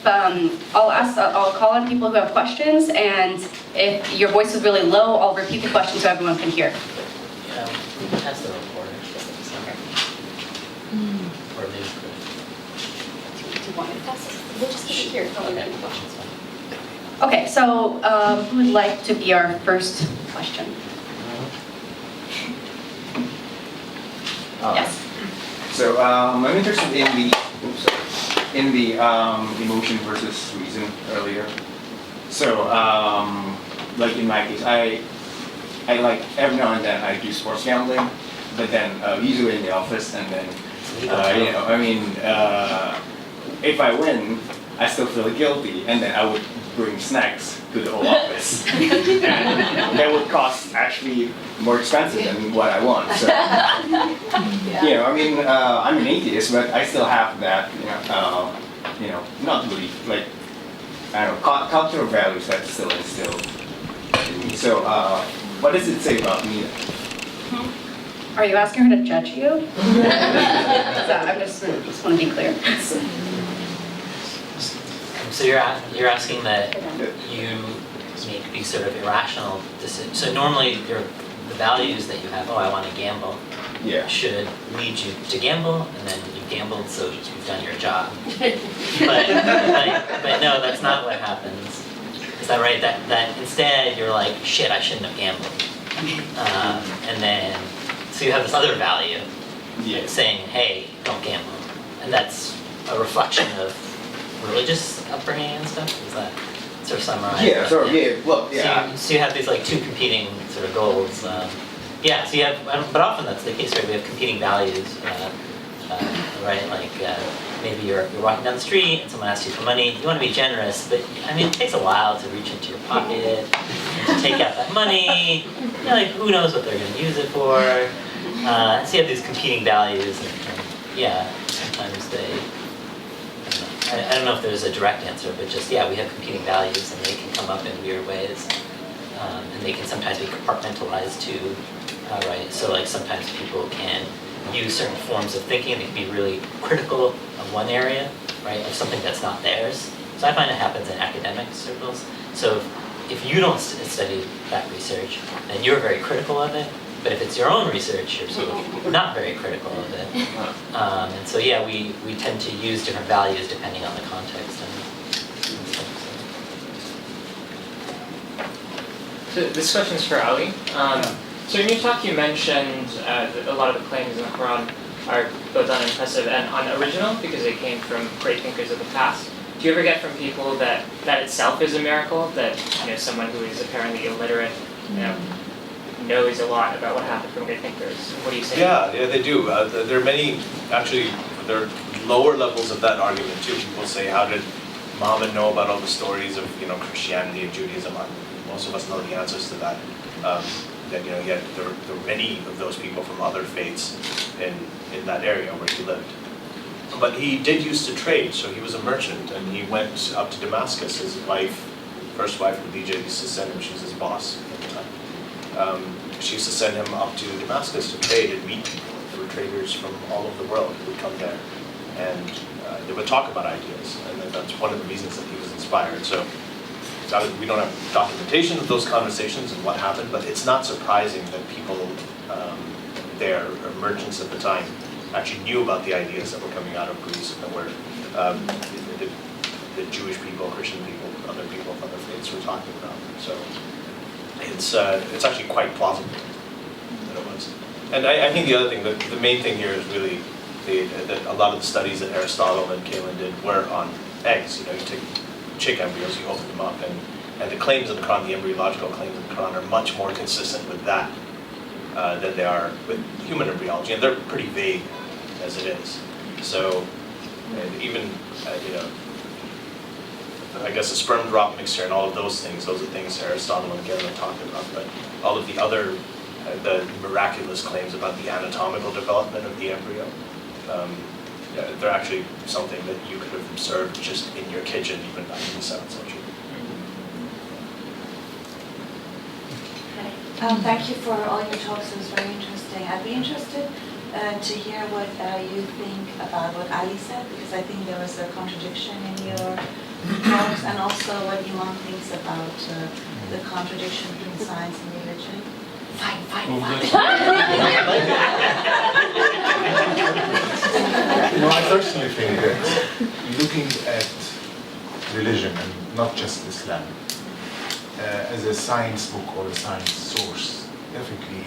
I'll call on people who have questions, and if your voice is really low, I'll repeat the question so everyone can hear. Yeah, we can test the recorder. Or maybe Do you want me to test it? We'll just keep it here. Okay, so who would like to be our first question? Yes. So I'm interested in the emotion versus reason earlier. So like in my case, I like every now and then I do sports gambling, but then usually in the office, and then if I win, I still feel guilty, and then I would bring snacks to the whole office, and that would cost actually more expensive than what I want. So, I'm an atheist, but I still have that, not really, like, I don't know, cultural values that still instilled in me. So, what does it say about me? Are you asking her to judge you? I just want to be clear. So you're asking that you make these sort of irrational decisions. So normally the values that you have, I want to gamble, should lead you to gamble, and then you gambled, so you've done your job. But no, that's not what happens. Is that right? That instead you're like, shit, I shouldn't have gambled. And then, so you have this other value saying, hey, don't gamble. And that's a reflection of religious upbringing and stuff? Is that sort of summarized? Yeah, sort of, So you have these like two competing sort of goals. So you have, but often that's the case, right? We have competing values, right? Like maybe you're walking down the street and someone asks you for money. You want to be generous, but I mean, it takes a while to reach into your pocket, to take out that money. Like who knows what they're going to use it for? So you have these competing values, and sometimes they. I don't know if there's a direct answer, but just, we have competing values, and they can come up in weird ways. And they can sometimes be compartmentalized too, right? So like sometimes people can use certain forms of thinking. They can be really critical of one area, right, of something that's not theirs. So I find it happens in academic circles. So if you don't study that research, then you're very critical of it. But if it's your own research, you're sort of not very critical of it. And so we tend to use different values depending on the context. So this question's for Ali. So in your talk you mentioned that a lot of the claims in the Quran are both unimpressive and unoriginal because they came from great thinkers of the past. Do you ever get from people that itself is a miracle, that someone who is apparently illiterate knows a lot about what happened from great thinkers? What do you say? Yeah, they do. There are many, actually, there are lower levels of that argument too. People say, how did Muhammad know about all the stories of Christianity and Judaism? Most of us know the answers to that. Yet there were many of those people from other faiths in that area where he lived. But he did used to trade, so he was a merchant, and he went up to Damascus. His first wife, Khadija, used to send him, she was his boss at the time. She used to send him up to Damascus to trade and meet people. There were traders from all over the world who would come there, and they would talk about ideas, and that's one of the reasons that he was inspired. So we don't have documentation of those conversations and what happened, but it's not surprising that people there, or merchants at the time, actually knew about the ideas that were coming out of Greece and where the Jewish people, Christian people, other people of other faiths were talking about. So it's actually quite plausible that it was. And I think the other thing, the main thing here is really that a lot of the studies that Aristotle and Kalin did were on eggs. You take chick embryos, you open them up, and the claims of the Quran, the embryological claims of the Quran, are much more consistent with that than they are with human embryology, and they're pretty vague as it is. So even I guess the sperm drop mixture and all of those are things Aristotle and Kalin talked about, but all of the other the miraculous claims about the anatomical development of the embryo, they're actually something that you could have observed just in your kitchen even back in the 7th century. Thank you for all your talks. It was very interesting. I'd be interested to hear what you think about what Ali said, because I think there was a contradiction in your also what Imam thinks about the contradiction between science and religion. No, I personally think that looking at religion, and not just Islam, as a science book or a science source, definitely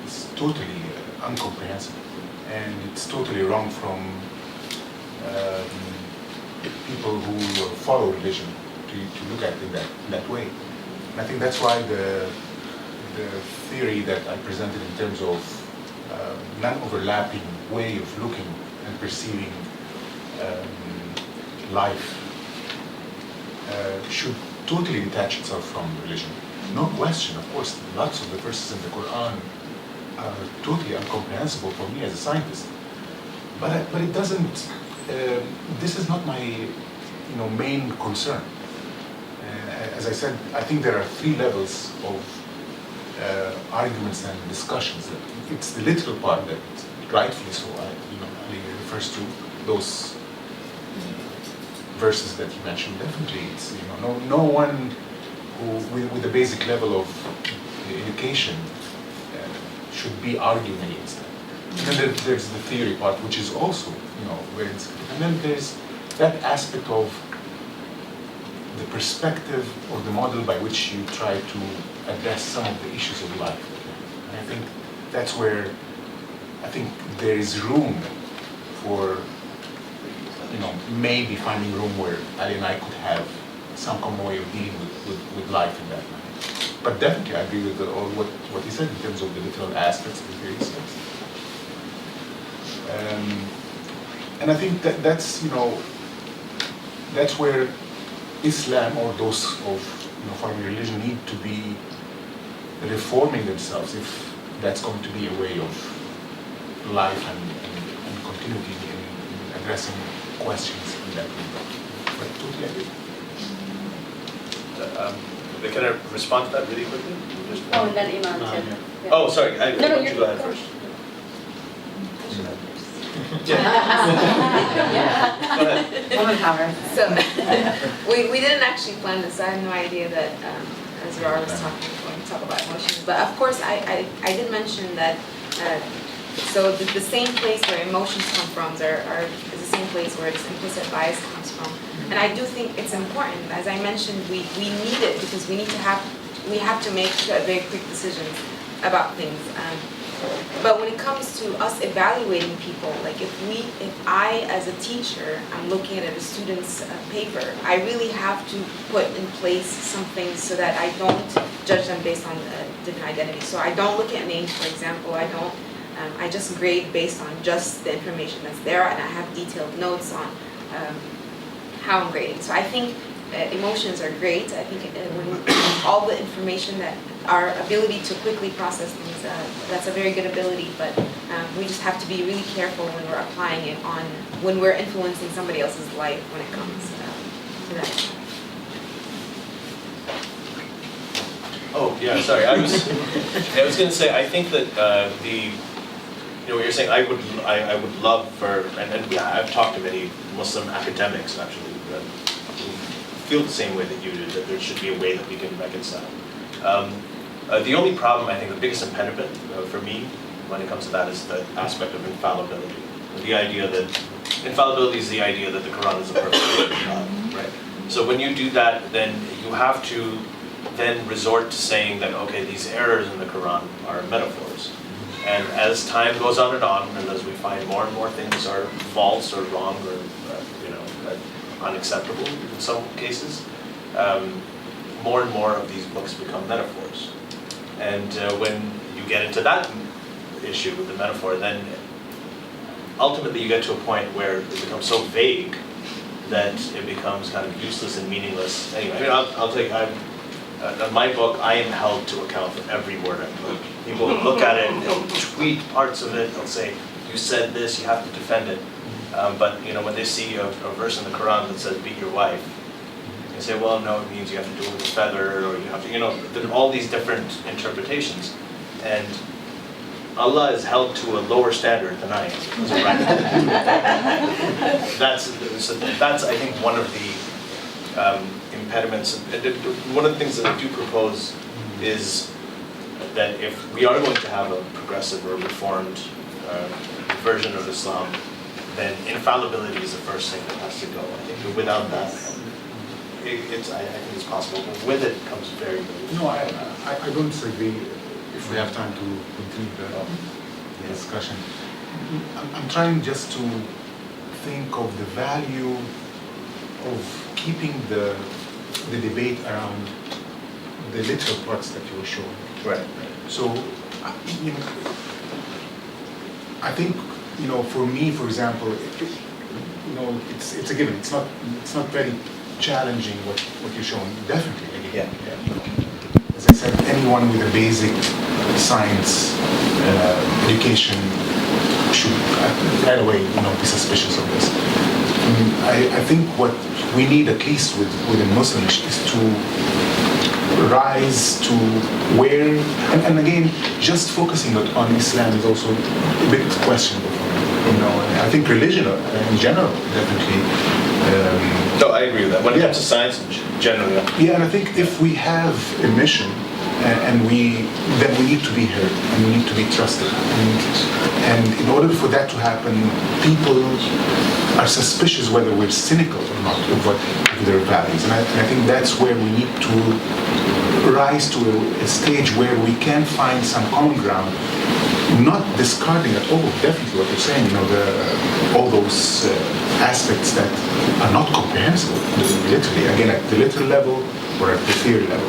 is totally incomprehensible. And it's totally wrong from people who follow religion to look at it that way. And I think that's why the theory that I presented in terms of non-overlapping way of looking and perceiving life should totally detach itself from religion. No question, of course, lots of the verses in the Quran are totally incomprehensible for me as a scientist. But it doesn't, this is not my main concern. As I said, I think there are three levels of arguments and discussions. It's the literal part that rightfully so, Ali refers to those verses that you mentioned. Definitely, it's no one who with a basic level of education should be arguing against that. And then there's the theory part, which is also very significant. And then there's that aspect of the perspective or the model by which you try to address some of the issues of life. And I think that's where I think there is room for, maybe finding room where Ali and I could have some common way of dealing with life in that manner. But definitely I agree with all what he said in terms of the literal aspects of the various things. And I think that's where Islam or those of foreign religion need to be reforming themselves, if that's going to be a way of life and continuity in addressing questions in that way. But totally agree. Can I respond to that really quickly? Oh, and then Imam too. Yeah. Oh, sorry. I No, want you you're to go ahead first. Yeah. Go ahead. Woman power. So, we didn't actually plan this. I had no idea that, as Rara was talking, we're going to talk about emotions. But of course, I did mention that, so the same place where emotions come from is the same place where this implicit bias comes from. And I do think it's important. As I mentioned, we need it because we have to make very quick decisions about things. But when it comes to us evaluating people, like if I as a teacher, I'm looking at a student's paper, I really have to put in place some things so that I don't judge them based on different identities. So I don't look at names, for example. I just grade based on just the information that's there, and I have detailed notes on how I'm grading. So I think emotions are great. I think when all the information that our ability to quickly process things, that's a very good ability, but we just have to be really careful when we're applying it when we're influencing somebody else's life when it comes to that. Oh, yeah, sorry. I was going to say, I think that what you're saying, I would love for, and I've talked to many Muslim academics actually who feel the same way that you do, that there should be a way that we can reconcile. The only problem, I think, the biggest impediment for me when it comes to that is the aspect of infallibility. The idea that infallibility is the idea that the Quran is a perfect word of God, right? So when you do that, then you have to then resort to saying that, okay, these errors in the Quran are metaphors. And as time goes on, and as we find more and more things are false or wrong or unacceptable in some cases, more and more of these books become metaphors. And when you get into that issue with the metaphor, then ultimately you get to a point where it becomes so vague that it becomes kind of useless and meaningless. Anyway, I'll tell you, in my book, I am held to account for every word I put. People will look at it, and they'll tweet parts of it, they'll say, you said this, you have to defend it. But when they see a verse in the Quran that says, beat your wife, they say, well, no, it means you have to do it with a feather, or you have to, there are all these different interpretations. And Allah is held to a lower standard than I am as a writer. That's, I think, one of the impediments. And one of the things that I do propose is that if we are going to have a progressive or reformed version of Islam, then infallibility is the first thing that has to go. I think without that, I think it's possible. But with it comes very little. No, I don't disagree. If we have time to continue the discussion, I'm trying just to think of the value of keeping the debate around the literal parts that you were showing. Right. So, you know, I think, you know, for me, for example, you know, it's a given. It's not very challenging what you're showing. Definitely, again. Yeah. As I said, anyone with a basic science education should right away, you know, be suspicious of this. I think what we need, at least within Muslimish, is to rise to where, and again, just focusing on Islam is also a bit questionable. You know, I think religion in general, definitely. No, I agree with that. When it comes to science, generally. Yeah, and I think if we have a mission, then we need to be heard, and we need to be trusted. And in order for that to happen, people are suspicious whether we're cynical or not of their values. And I think that's where we need to rise to a stage where we can find some common ground, not discarding at all, definitely what you're saying, you know, all those aspects that are not comprehensible, literally, again, at the literal level or at the theory level.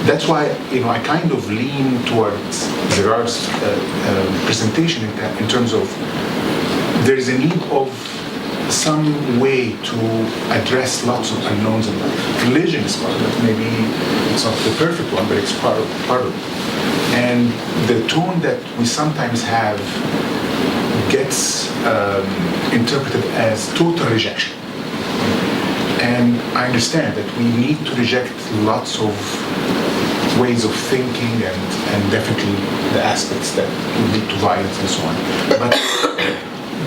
That's why, you know, I kind of lean towards Gerard's presentation in terms of there is a need of some way to address lots of unknowns in life. Religion is part of it. Maybe it's not the perfect one, but it's part of it. And the tone that we sometimes have gets interpreted as total rejection. And I understand that we need to reject lots of ways of thinking and definitely the aspects that lead to violence and so on. But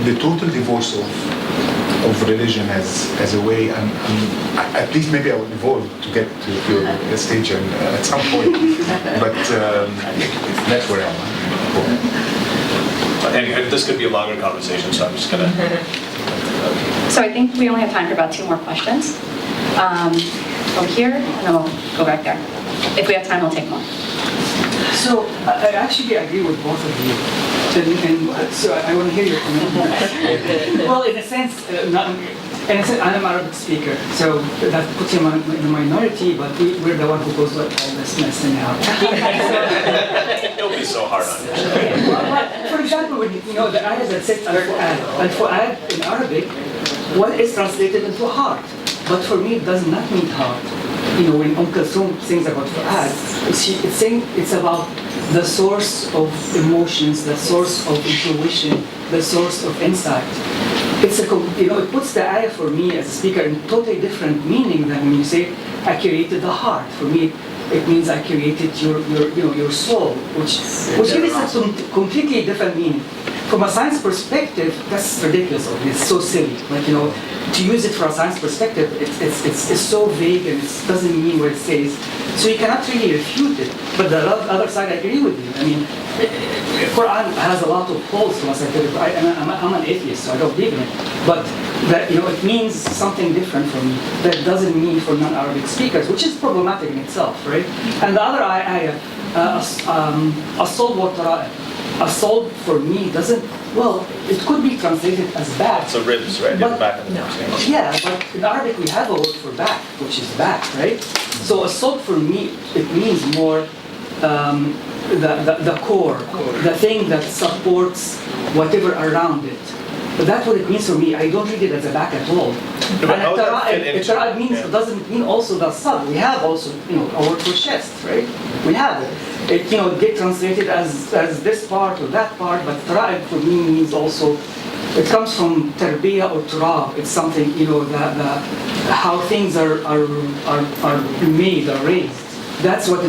the total divorce of religion as a way, at least maybe I would evolve to get to your stage at some point. But that's where I am. Anyway, this could be a longer conversation, so I'm just gonna. So I think we only have time for about 2 more questions. Over here, and then we'll go back there. If we have time, we'll take more. So I actually agree with both of you, and so I want to hear your comment. Well, in a sense, I'm an Arabic speaker, so that puts you in the minority, but we're the one who goes like all this mess anyhow. Don't be so hard on it. But for example, when you know the ayah that says al-Fu'ad in Arabic, what is translated into heart? But for me, it does not mean heart. You know, when Kulthum sings about Fu'ad, it's saying it's about the source of emotions, the source of intuition, the source of insight. It puts the ayah for me as a speaker in totally different meaning than when you say, I created the heart. For me, it means I created your soul, which gives us a completely different meaning. From a science perspective, that's ridiculous. It's so silly. Like, you know, to use it for a science perspective, it's so vague and it doesn't mean what it says. So you cannot really refute it. But the other side, I agree with you. I mean, Quran has a lot of holes to us. I'm an atheist, so I don't believe in it. But that, you know, it means something different for me. That doesn't mean for non-Arabic speakers, which is problematic in itself, right? And the other ayah, assault wa tara'i. Assault for me doesn't, well, it could be translated as back. So ribs, right? But, back of the no, yeah, but in Arabic we have a word for back, which is back, right? So assault for me, it means more the core, the thing that supports whatever around it. But that's what it means for me. I don't read it as a back at all. And means, it doesn't mean also the sub. We have also, you know, a word for chest, right? We have it. It, you know, get translated as this part or that part, but tara'ib for me means also, it comes from tarbiyah or turab. It's something, you know, how things are made, are raised. That's what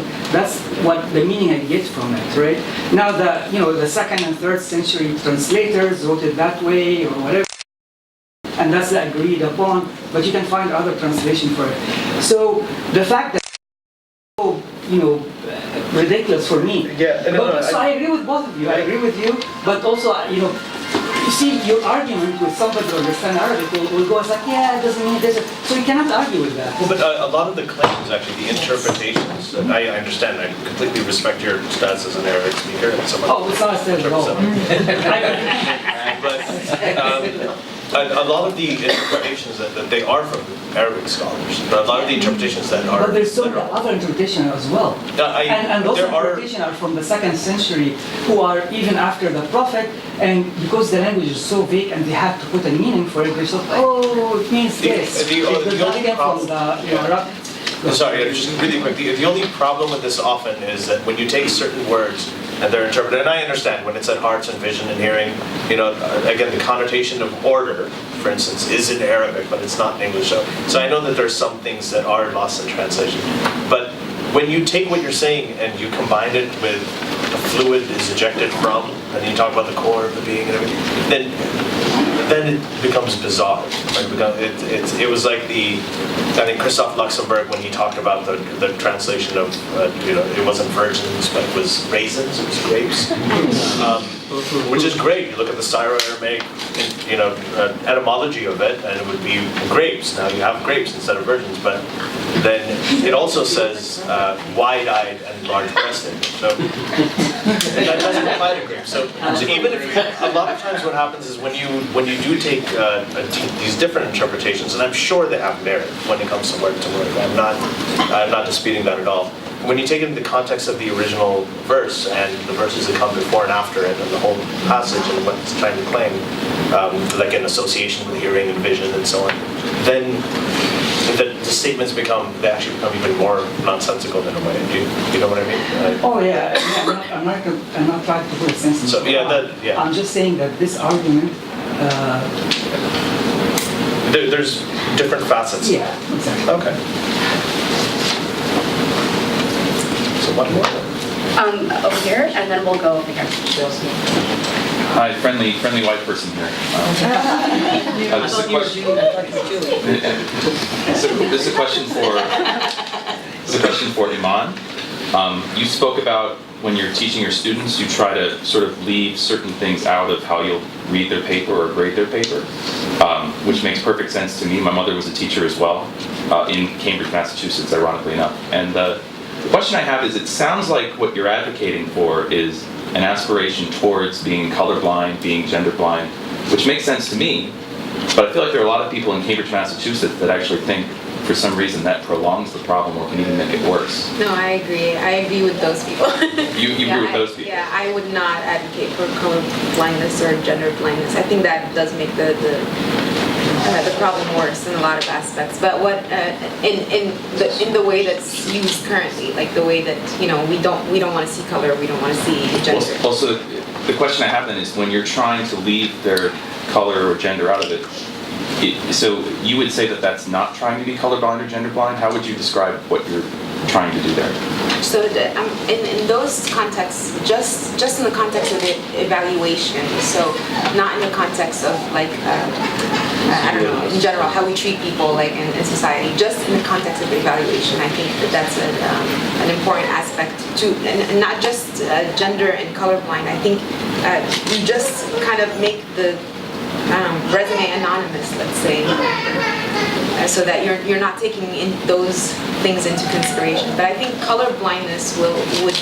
the meaning I get from it, right? Now the 2nd and 3rd century translators wrote it that way or whatever. and that's the agreed upon, but you can find other translation for it. So the fact that ridiculous for me. Yeah, So I agree with both of you. I agree with you, but also, you see, your argument with somebody who understands Arabic will go, it's like, yeah, it doesn't mean this. So you cannot argue with that. Well, but a lot of the claims, actually, the interpretations, I understand, I completely respect your status as an Arabic speaker. And someone It's not a step at all. But a lot of the interpretations that they are from Arabic scholars, but a lot of the interpretations that are... But there's so many other interpretations as well. And those interpretations are from the 2nd century, who are even after the Prophet, and because the language is so vague and they have to put a meaning for it, they say, it means this. The just really quick, the only problem with this often is that when you take certain words and they're interpreted, and I understand when it's at hearts and vision and hearing, again, the connotation of order, for instance, is in Arabic, but it's not in English. So I know that there's some things that are lost in translation. But when you take what you're saying and you combine it with the fluid is ejected from, and you talk about the core of the being and everything, then it becomes bizarre. It was like I think Christoph Luxemburg, when he talked about the translation of, it wasn't virgins, but it was raisins, it was grapes, which is great. You look at the Syro-Aramaic, etymology of it, and it would be grapes. Now you have grapes instead of virgins, but then it also says wide-eyed and large-breasted. So that doesn't apply to grapes. So even if a lot of times what happens is when you do take these different interpretations, and I'm sure they have merit when it comes to word to word. I'm not disputing that at all. When you take it in the context of the original verse and the verses that come before and after it, and the whole passage and what it's trying to claim, like an association with hearing and vision and so on, then the statements actually become even more nonsensical in a way. You know what I mean? I'm not trying to put a sense in it. I'm just saying that this argument. There's different facets. Yeah, exactly. Okay. So one more. Over here, and then we'll go over here. Hi, friendly white person here. This is a question for Iman. You spoke about when you're teaching your students, you try to sort of leave certain things out of how you'll read their paper or grade their paper, which makes perfect sense to me. My mother was a teacher as well in Cambridge, Massachusetts, ironically enough. And the question I have is, it sounds like what you're advocating for is an aspiration towards being colorblind, being gender blind, which makes sense to me, but I feel like there are a lot of people in Cambridge, Massachusetts that actually think for some reason that prolongs the problem or can even make it worse. No, I agree. I agree with those people. You agree with those people? Yeah, I would not advocate for color blindness or gender blindness. I think that does make the problem worse in a lot of aspects. But what in the way that's used currently, like the way that we don't want to see color, we don't want to see gender. Also, the question I have then is, when you're trying to leave their color or gender out of it, so you would say that that's not trying to be colorblind or gender blind? How would you describe what you're trying to do there? So in those contexts, just in the context of evaluation, so not in the context of like, I don't know, in general, how we treat people like in society, just in the context of evaluation, I think that's an important aspect to, and not just gender and colorblind. I think you just kind of make the resume anonymous, let's say, so that you're not taking in those things into consideration. But I think color blindness would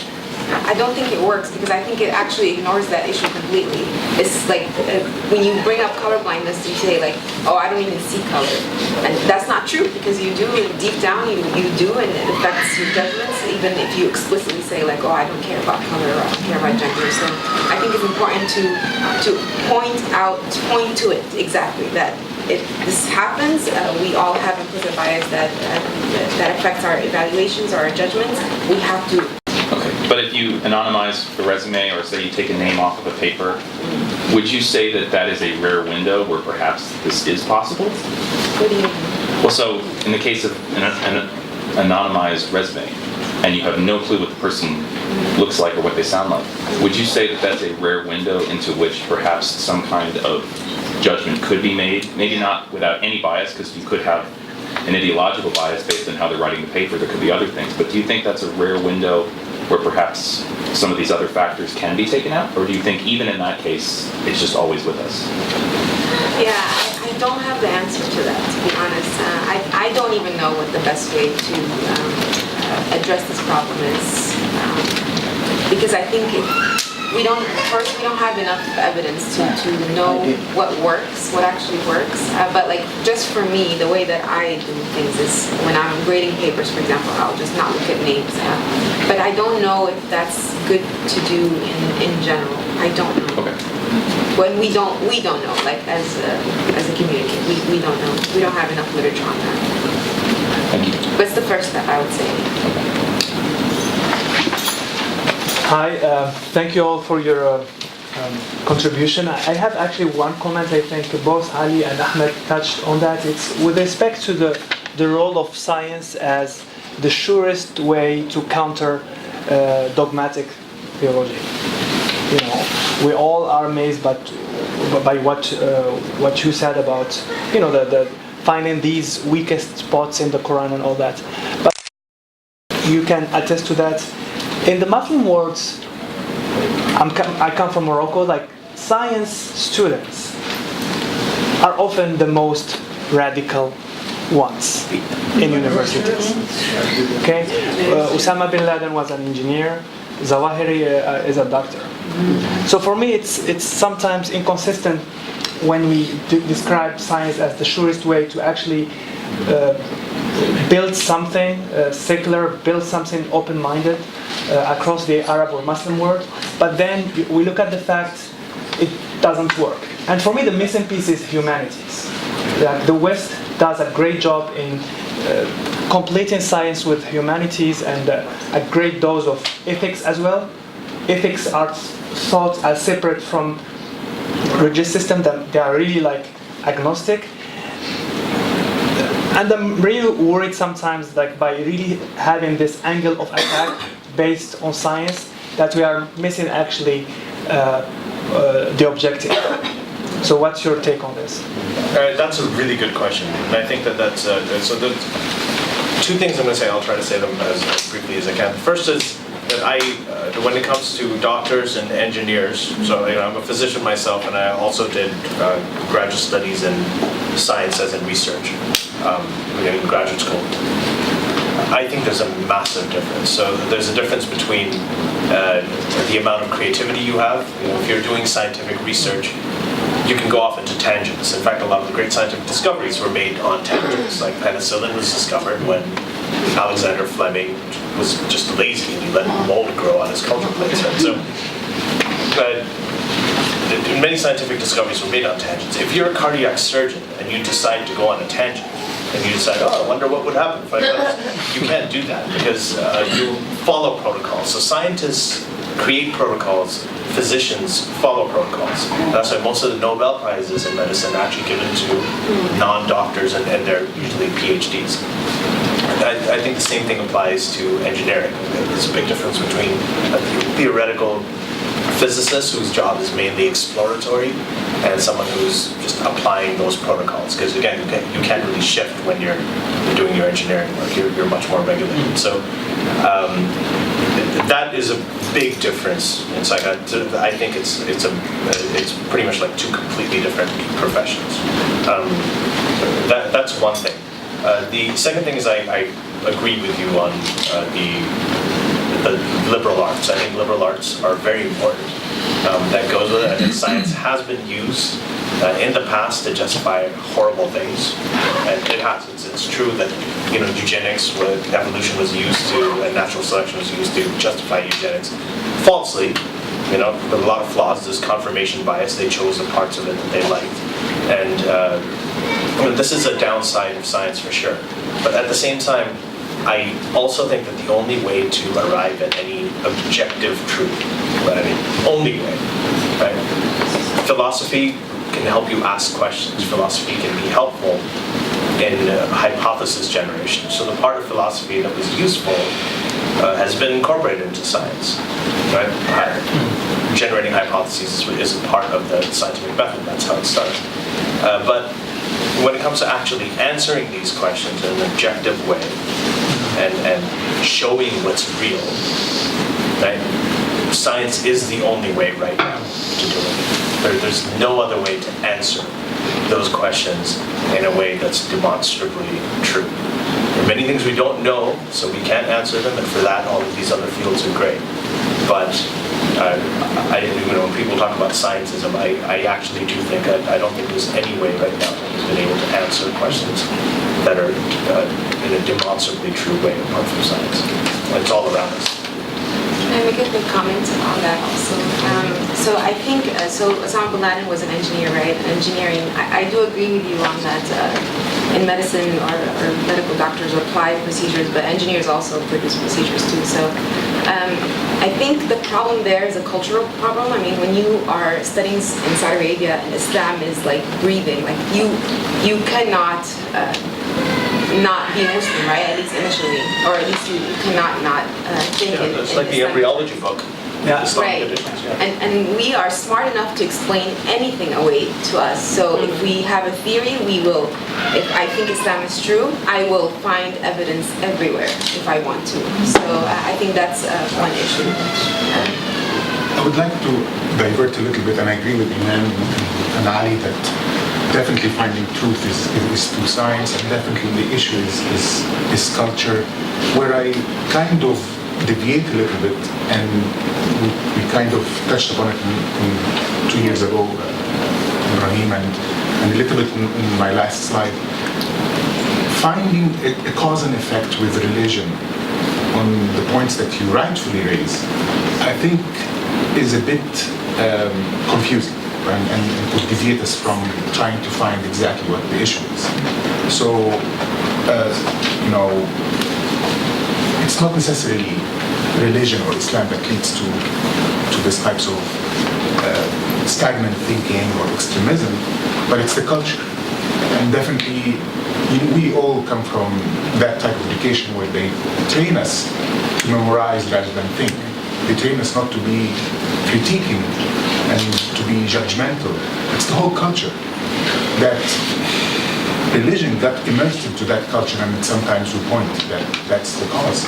I don't think it works, because I think it actually ignores that issue completely. It's like when you bring up color blindness, you say like, oh, I don't even see color, and that's not true, because you do deep down, you do, and it affects your judgments, even if you explicitly say like, oh, I don't care about color, or I don't care about gender. So I think it's important to point to it exactly that if this happens, we all have implicit bias that affects our evaluations or our judgments. We have to. Okay, but if you anonymize the resume, or say you take a name off of a paper, would you say that that is a rare window where perhaps this is possible? What do you mean? Well, so in the case of an anonymized resume, and you have no clue what the person looks like or what they sound like, would you say that that's a rare window into which perhaps some kind of judgment could be made, maybe not without any bias, because you could have an ideological bias based on how they're writing the paper. There could be other things. But do you think that's a rare window where perhaps some of these other factors can be taken out? Or do you think even in that case, it's just always with us? Yeah, I don't have the answer to that, to be honest. I don't even know what the best way to address this problem is. Because I think we don't have enough evidence to know what works, what actually works. But like, just for me, the way that I do things is when I'm grading papers, for example, I'll just not look at names. But I don't know if that's good to do in general. I don't know. Okay. When we don't know, like as a community, we don't know. We don't have enough literature on that. Thank you. But it's the first step, I would say. Hi, thank you all for your contribution. I have actually one comment. I think both Ali and Ahmed touched on that. It's with respect to the role of science as the surest way to counter dogmatic theology. You know, we all are amazed by what you said about, you know, the finding these weakest spots in the Quran and all that. But you can attest to that. In the Muslim world, I come from Morocco. Like, science students are often the most radical ones in universities. Okay, Osama bin Laden was an engineer. Zawahiri is a doctor. So for me, it's sometimes inconsistent when we describe science as the surest way to actually build something secular, build something open-minded across the Arab or Muslim world. But then we look at the fact it doesn't work. And for me, the missing piece is humanities. That the West does a great job in completing science with humanities and a great dose of ethics as well. Ethics are thought as separate from religious system, that they are really like agnostic. And I'm really worried sometimes, like, by really having this angle of attack based on science, that we are missing actually the objective. So what's your take on this? That's a really good question, and I think that's so. The two things I'm going to say, I'll try to say them as briefly as I can. First is that when it comes to doctors and engineers, so I'm a physician myself, and I also did graduate studies in science as in research in graduate school. I think there's a massive difference. So there's a difference between the amount of creativity you have. If you're doing scientific research, you can go off into tangents. In fact, a lot of the great scientific discoveries were made on tangents. Like penicillin was discovered when Alexander Fleming was just lazy and he let mold grow on his culture plates. And so, many scientific discoveries were made on tangents. If you're a cardiac surgeon and you decide to go on a tangent, and you decide, I wonder what would happen if I did this, you can't do that because you follow protocols. So scientists create protocols, physicians follow protocols. That's why most of the Nobel Prizes in medicine are actually given to non-doctors, and they're usually PhDs. I think the same thing applies to engineering. There's a big difference between a theoretical physicist whose job is mainly exploratory and someone who's just applying those protocols. Because again, you can't really shift when you're doing your engineering work. You're much more regulated. So that is a big difference in psychology. I think it's pretty much like two completely different professions. That's one thing. The second thing is I agree with you on the liberal arts. I think liberal arts are very important. That goes with it. I think science has been used in the past to justify horrible things, and it has. It's true that eugenics, evolution was used to, and natural selection was used to justify eugenics, falsely. With a lot of flaws. There's confirmation bias. They chose the parts of it that they liked, and this is a downside of science for sure. But at the same time, I also think that the only way to arrive at any objective truth, only way, right? Philosophy can help you ask questions. Philosophy can be helpful in hypothesis generation. So the part of philosophy that was useful has been incorporated into science, right? Generating hypotheses is a part of the scientific method. That's how it starts. But when it comes to actually answering these questions in an objective way and showing what's real, right? Science is the only way right now to do it. There's no other way to answer those questions in a way that's demonstrably true. There are many things we don't know, so we can't answer them, and for that, all of these other fields are great. But when people talk about scientism, I actually do think, I don't think there's any way right now that we've been able to answer questions that are in a demonstrably true way apart from science. It's all around us. Can I make a quick comment on that also? So I think, Osama bin Laden was an engineer, right? And engineering, I do agree with you on that. In medicine, or medical doctors apply procedures, but engineers also produce procedures too. So I think the problem there is a cultural problem. I mean, when you are studying in Saudi Arabia, and Islam is like breathing, like you cannot not be Muslim, right? At least initially, or at least you cannot not think in It's like the Islam. embryology book. Yeah. Right, and we are smart enough to explain anything away to us. So if we have a theory, we will, if I think Islam is true, I will find evidence everywhere if I want to. So I think that's one issue. I would like to divert a little bit, and I agree with Iman and Ali that definitely finding truth is through science, and definitely the issue is culture, where I kind of deviate a little bit, and we kind of touched upon it in 2 years ago, Ibrahim, and a little bit in my last slide. Finding a cause and effect with religion on the points that you rightfully raise, I think is a bit confusing and would deviate us from trying to find exactly what the issue is. So, it's not necessarily religion or Islam that leads to this types of stagnant thinking or extremism, but it's the culture. And definitely, we all come from that type of education where they train us to memorize rather than think. They train us not to be critiquing and to be judgmental. It's the whole culture that religion got immersed into that culture, and sometimes we point that that's the cause.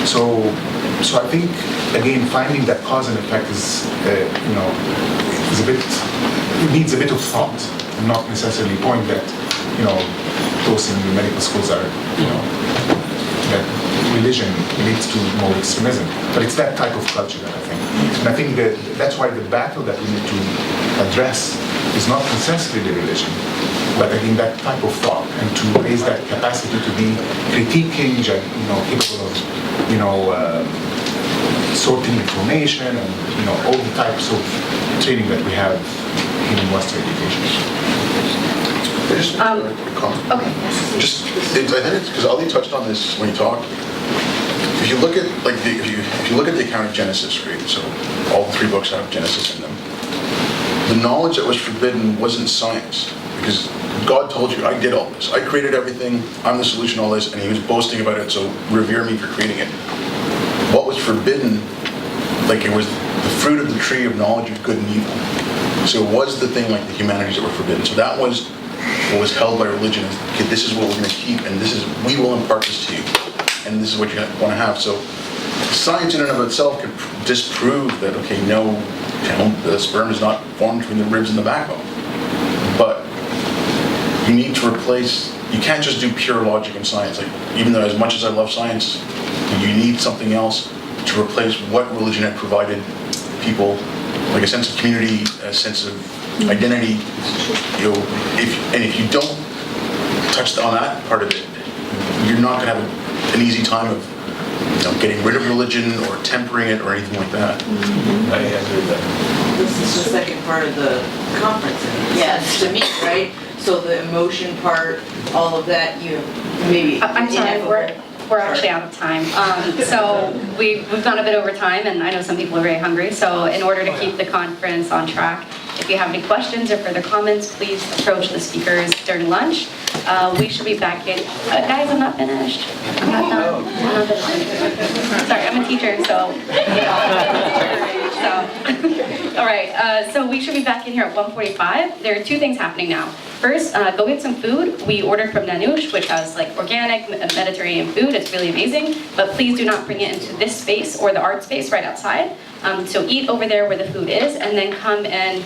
So I think, again, finding that cause and effect is a bit, it needs a bit of thought, and not necessarily point that, those in the medical schools are, that religion leads to more extremism. But it's that type of culture that I think. And I think that that's why the battle that we need to address is not necessarily religion, but I think that type of thought, and to raise that capacity to be critiquing, capable of, sorting information, and all the types of training that we have in Western education. Just a quick comment. Okay. I think it's because Ali touched on this when he talked. If you look at if you look at the account of Genesis, right? So all 3 books have Genesis in them. The knowledge that was forbidden wasn't science, because God told you, I did all this. I created everything. I'm the solution to all this, and he was boasting about it. So revere me for creating it. What was forbidden, it was the fruit of the tree of knowledge of good and evil. So it was the thing like the humanities that were forbidden. So that was what was held by religion. Okay, this is what we're going to keep, and we will impart this to you, and this is what you want to have. So science in and of itself could disprove that. Okay, no, the sperm is not formed between the ribs and the backbone. But you need to replace. You can't just do pure logic and science. Even though as much as I love science, you need something else to replace what religion had provided people, like a sense of community, a sense of identity. If you don't touch on that part of it, you're not going to have an easy time of getting rid of religion or tempering it or anything like that. I agree with that. This is the second part of the conference. Yes, to me, right? So the emotion part, all of that, maybe. I'm sorry, we're actually out of time. So we've gone a bit over time, and I know some people are very hungry. So in order to keep the conference on track, if you have any questions or further comments, please approach the speakers during lunch. We should be back in. Guys, I'm not finished. I'm not done. I'm not finished. Sorry, I'm a teacher, so. All right, so we should be back in here at 1:45. There are two things happening now. First, go get some food. We ordered from Nanush, which has like organic Mediterranean food. It's really amazing. But please do not bring it into this space or the art space right outside. So eat over there where the food is, and then come and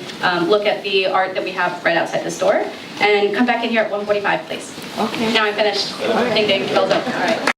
look at the art that we have right outside the store. And come back in here at 1:45, please. Okay. Now I'm finished. Ding ding, bells up. All right.